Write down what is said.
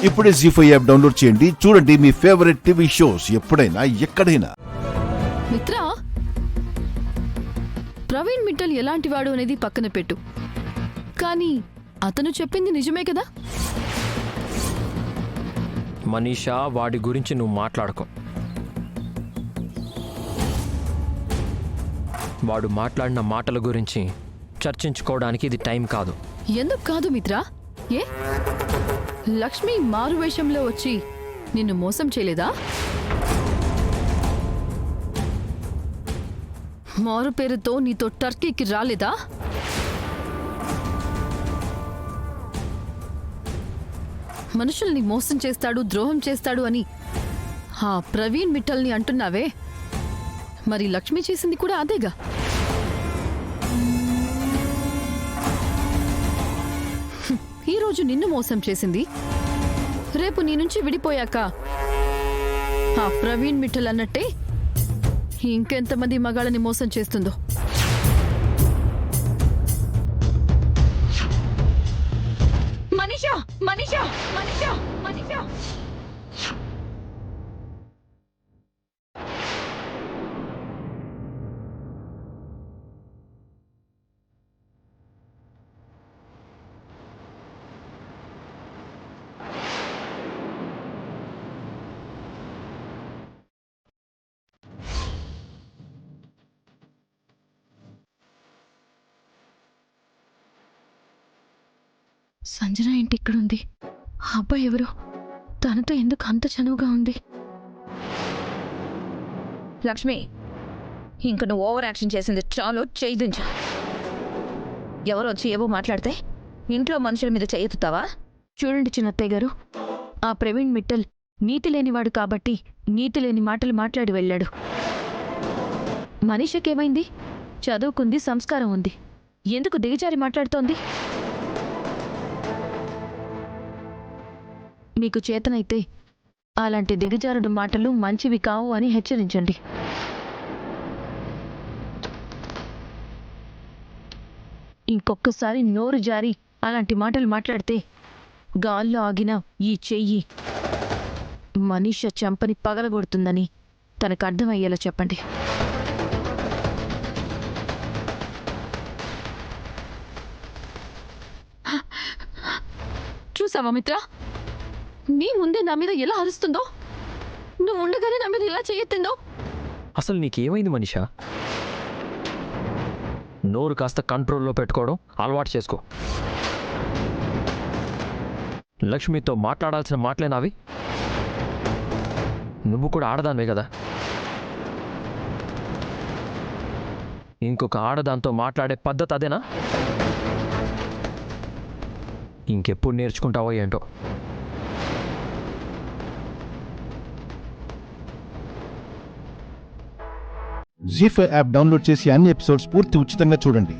ఇప్పుడే జీ5 app download చేయండి. చూడండి మీ ఫేవరెట్ టీవీ షోస్ ఎప్పుడైనా ఎక్కడైనా. మిత్ర, ప్రవీణ్ మిట్టల్ ఎలాంటివాడు అనేది పక్కన పెట్టు, కానీ అతను చెప్పింది నిజమే కదా? మనీషా, వాడి గురించి నువ్వు మాట్లాడుకో. వాడు మాట్లాడిన మాటల గురించి చర్చించుకోవడానికి ఇది టైం కాదు. ఎందుకు కాదు మిత్ర? ఏ లక్ష్మి మారువేషంలో వచ్చి నిన్ను మోసం చేయలేదా? మారు పేరుతో నీతో టర్కీకి రాలేదా? మనుషుల్ని మోసం చేస్తాడు, ద్రోహం చేస్తాడు అని ఆ ప్రవీణ్ మిట్టల్ని అంటున్నావే, మరి లక్ష్మి చేసింది కూడా అదేగా. ఈరోజు నిన్ను మోసం చేసింది, రేపు నీ నుంచి విడిపోయాక ఆ ప్రవీణ్ మిట్టల్ అన్నట్టే ఇంకెంతమంది మగాళ్ళని మోసం చేస్తుందో. మనీషా, మనీషా, మనీషా, మనీషా. సంజన ఏంటి ఇక్కడుంది? ఆ అబ్బాయి ఎవరు? తనతో ఎందుకు అంత చనువుగా ఉంది? లక్ష్మి, ఇంక నువ్వు ఓవర్ యాక్షన్ చేసింది చాలు, చేయించా. ఎవరు వచ్చి ఏవో మాట్లాడితే ఇంట్లో మనుషుల మీద చేయెత్తుతావా? చూడండి చిన్నత్తయ్య గారు, ఆ ప్రవీణ్ మిట్టల్ నీతి లేనివాడు కాబట్టి నీతి లేని మాటలు మాట్లాడి వెళ్ళాడు. మనీషకేమైంది? చదువుకుంది, సంస్కారం ఉంది, ఎందుకు దిగజారి మాట్లాడుతోంది? మీకు చేతనైతే అలాంటి దిగజారుడు మాటలు మంచివి కావు అని హెచ్చరించండి. ఇంకొక్కసారి నోరు జారి అలాంటి మాటలు మాట్లాడితే గాల్లో ఆగిన ఈ చెయ్యి మనీష చంపని పగలగొడుతుందని తనకు అర్థమయ్యేలా చెప్పండి. చూసావా మిత్ర, నీ ముందే నా మీద ఎలా అరుస్తుందో, నువ్వు ఉండగానే నా మీద ఎలా చేయెత్తిందో. అసలు నీకేమైంది మనీషా? నోరు కాస్త కంట్రోల్లో పెట్టుకోవడం అలవాటు చేసుకో. లక్ష్మితో మాట్లాడాల్సిన మాటలేనావి? నువ్వు కూడా ఆడదానివే కదా. ఇంకొక ఆడదాంతో మాట్లాడే పద్ధతి అదేనా? ఇంకెప్పుడు నేర్చుకుంటావో ఏంటో. జీ5 యాప్ డౌన్లోడ్ చేసి అన్ని ఎపిసోడ్స్ పూర్తి ఉచితంగా చూడండి.